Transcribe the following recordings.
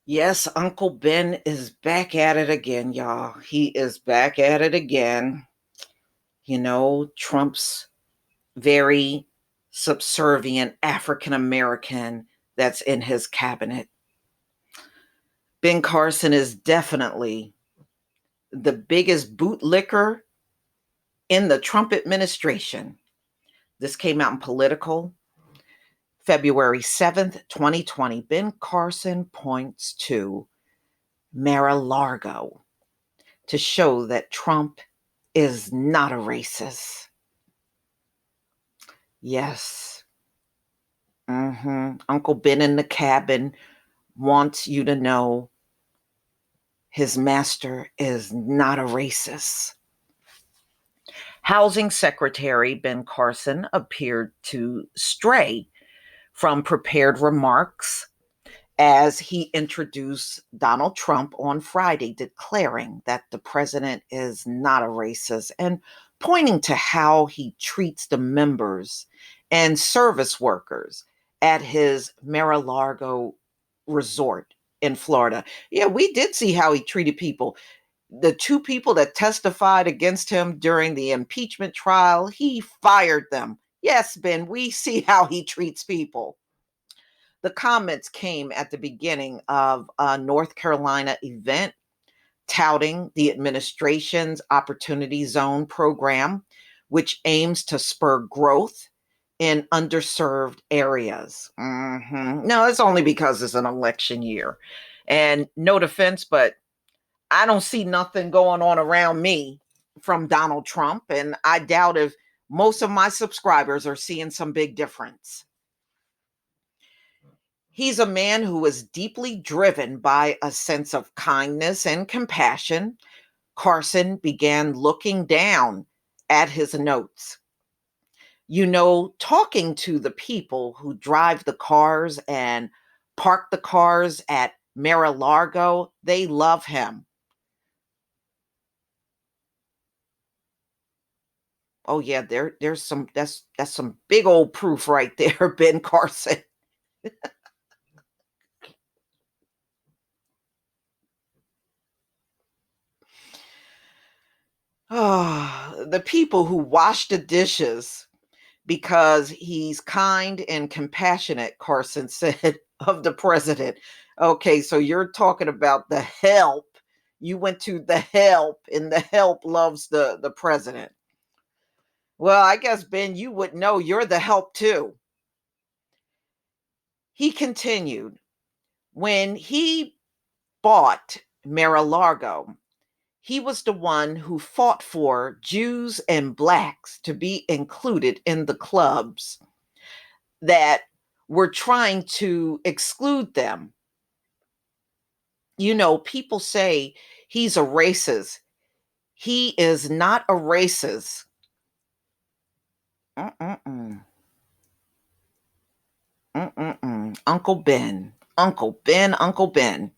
Yes, Uncle Ben is back at it again, y'all. He is back at it again. Trump's very subservient African American that's in his cabinet. Ben Carson is definitely the biggest bootlicker in the Trump administration. This came out in Political, February 7th, 2020. Ben Carson points to Mar-a-Lago to show that Trump is not a racist. Yes. Uncle Ben in the cabin wants you to know his master is not a racist. Housing Secretary Ben Carson appeared to stray from prepared remarks as he introduced Donald Trump on Friday, declaring that the president is not a racist and pointing to how he treats the members and service workers at his Mar-a-Lago resort in Florida. Yeah, we did see how he treated people. The two people that testified against him during the impeachment trial, he fired them. Yes, Ben, we see how he treats people. The comments came at the beginning of a North Carolina event touting the administration's Opportunity Zone program, which aims to spur growth in underserved areas. No, it's only because it's an election year. And no defense, but I don't see nothing going on around me from Donald Trump. And I doubt if most of my subscribers are seeing some big difference. He's a man who is deeply driven by a sense of kindness and compassion. Carson began looking down at his notes. Talking to the people who drive the cars and park the cars at Mar-a-Lago, they love him. Oh yeah, there's some that's some big old proof right there, Ben Carson. The people who wash the dishes because he's kind and compassionate, Carson said of the president. Okay, so you're talking about the help. You went to the help, and the help loves the president. Well, I guess, Ben, you would know you're the help too. He continued, when he bought Mar-a-Lago, he was the one who fought for Jews and blacks to be included in the clubs that were trying to exclude them. People say he's a racist. He is not a racist. Mm-mm-mm. Mm-mm-mm. Uncle Ben. Uncle Ben, Uncle Ben.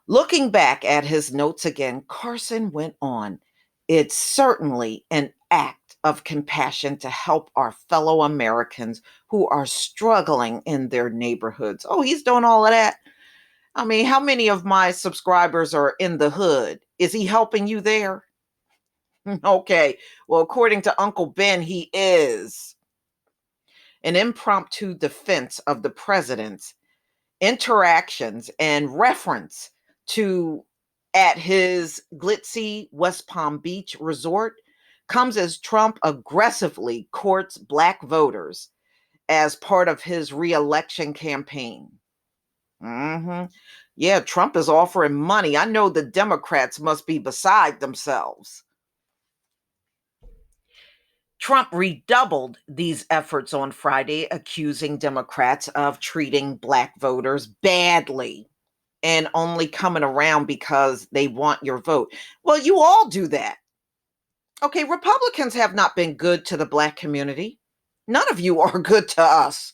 Looking back at his notes again, Carson went on. It's certainly an act of compassion to help our fellow Americans who are struggling in their neighborhoods. Oh, he's doing all of that. I mean, how many of my subscribers are in the hood? Is he helping you there? Okay. Well, according to Uncle Ben, he is. An impromptu defense of the president's interactions and reference to at his glitzy West Palm Beach resort comes as Trump aggressively courts black voters as part of his reelection campaign. hmm Yeah, Trump is offering money. I know the Democrats must be beside themselves. Trump redoubled these efforts on Friday, accusing Democrats of treating black voters badly and only coming around because they want your vote. Well, you all do that. Okay, Republicans have not been good to the black community. None of you are good to us.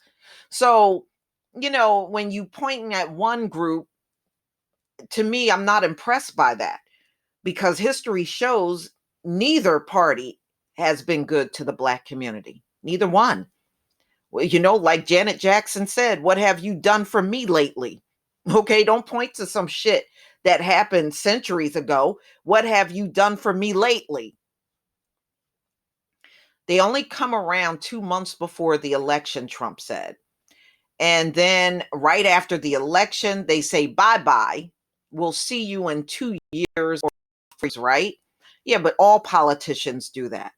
So, when you pointing at one group, to me, I'm not impressed by that because history shows neither party has been good to the black community. Neither one. Well, like Janet Jackson said, what have you done for me lately? Okay, don't point to some shit that happened centuries ago. What have you done for me lately? They only come around 2 months before the election, Trump said. And then right after the election, they say, bye bye. We'll see you in 2 years, or right? Yeah, but all politicians do that.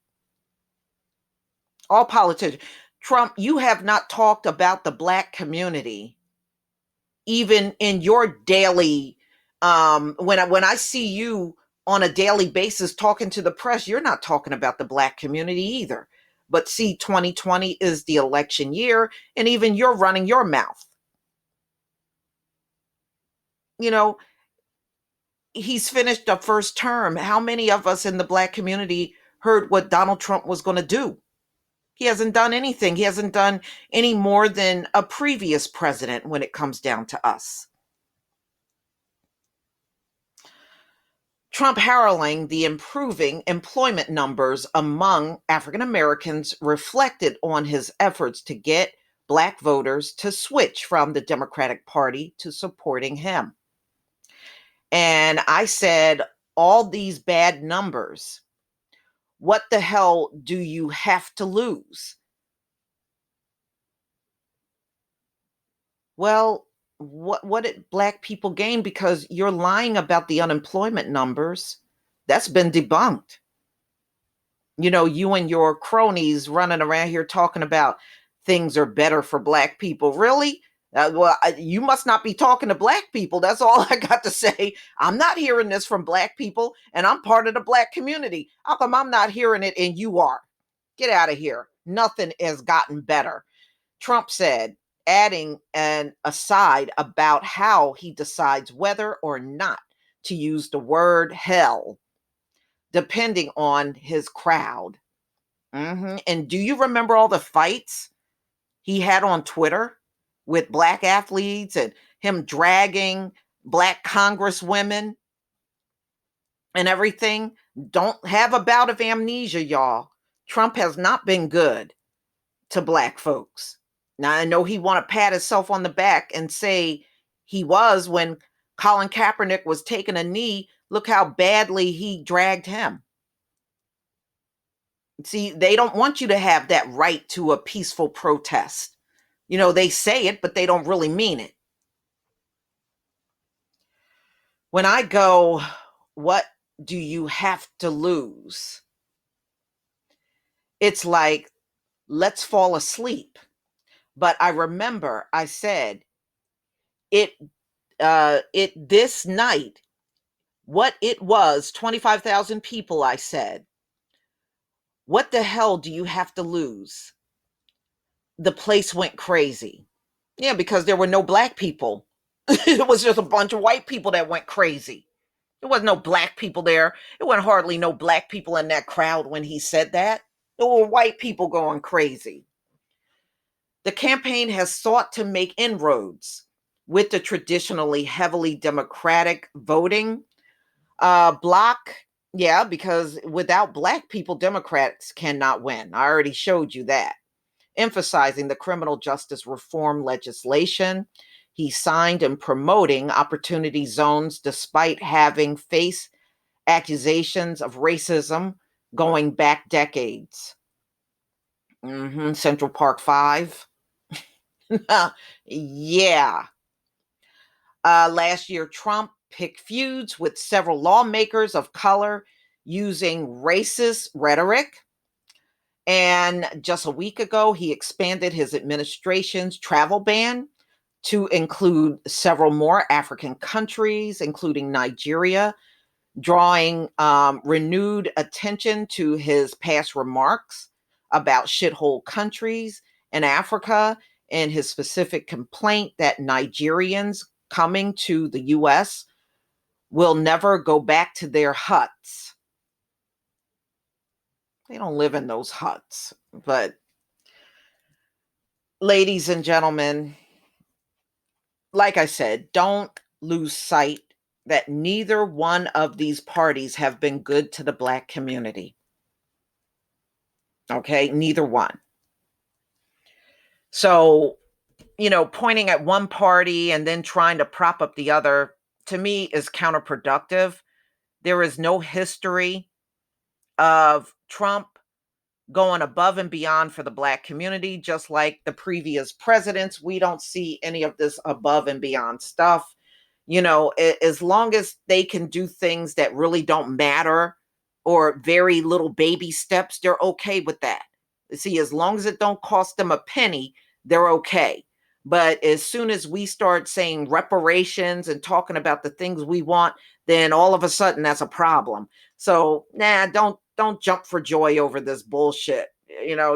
All politicians. Trump, you have not talked about the Black community even in your daily when I see you on a daily basis talking to the press, you're not talking about the Black community either. But see, 2020 is the election year, and even you're running your mouth. You know, he's finished the first term. How many of us in the Black community heard what Donald Trump was going to do? He hasn't done anything. He hasn't done any more than a previous president when it comes down to us. Trump heralding the improving employment numbers among African Americans reflected on his efforts to get Black voters to switch from the Democratic Party to supporting him. And I said, all these bad numbers, what the hell do you have to lose? Well, what did Black people gain? Because you're lying about the unemployment numbers. That's been debunked. You and your cronies running around here talking about things are better for Black people. Really? You must not be talking to Black people. That's all I got to say. I'm not hearing this from Black people, and I'm part of the Black community. How come I'm not hearing it and you are? Get out of here. Nothing has gotten better. Trump said, adding an aside about how he decides whether or not to use the word hell, depending on his crowd. And do you remember all the fights he had on Twitter with Black athletes and him dragging Black congresswomen and everything? Don't have a bout of amnesia, y'all. Trump has not been good to Black folks. Now, I know he want to pat himself on the back and say he was when Colin Kaepernick was taking a knee. Look how badly he dragged him. See, they don't want you to have that right to a peaceful protest. They say it, but they don't really mean it. When I go, what do you have to lose? It's like, let's fall asleep. But I remember I said it this night, what it was, 25,000 people, I said, what the hell do you have to lose? The place went crazy. Yeah, because there were no Black people. It was just a bunch of white people that went crazy. There wasn't no Black people there. It wasn't hardly no Black people in that crowd when he said that. There were white people going crazy. The campaign has sought to make inroads with the traditionally heavily Democratic voting bloc. Yeah, because without Black people, Democrats cannot win. I already showed you that. Emphasizing the criminal justice reform legislation he signed and promoting opportunity zones despite having faced accusations of racism going back decades. Central Park 5. Yeah. Last year, Trump picked feuds with several lawmakers of color using racist rhetoric. And just a week ago, he expanded his administration's travel ban to include several more African countries, including Nigeria, drawing renewed attention to his past remarks about shithole countries in Africa and his specific complaint that Nigerians coming to the US will never go back to their huts. They don't live in those huts. But, ladies and gentlemen, like I said, don't lose sight that neither one of these parties have been good to the Black community. Okay, neither one. So pointing at one party and then trying to prop up the other, to me, is counterproductive. There is no history of Trump going above and beyond for the Black community, just like the previous presidents. We don't see any of this above and beyond stuff. As long as they can do things that really don't matter or very little baby steps, they're okay with that. See, as long as it don't cost them a penny, they're okay. But as soon as we start saying reparations and talking about the things we want, then all of a sudden that's a problem. So, don't jump for joy over this bullshit.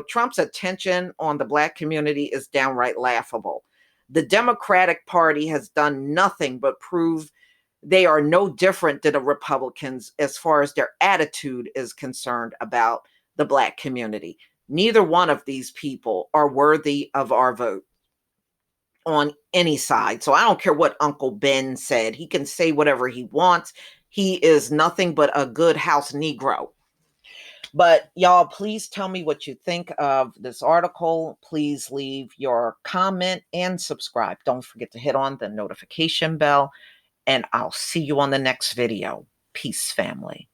Trump's attention on the Black community is downright laughable. The Democratic Party has done nothing but prove they are no different than the Republicans as far as their attitude is concerned about the Black community. Neither one of these people are worthy of our vote on any side. So I don't care what Uncle Ben said. He can say whatever he wants. He is nothing but a good house Negro. But y'all, please tell me what you think of this article. Please leave your comment and subscribe. Don't forget to hit on the notification bell, and I'll see you on the next video. Peace, family.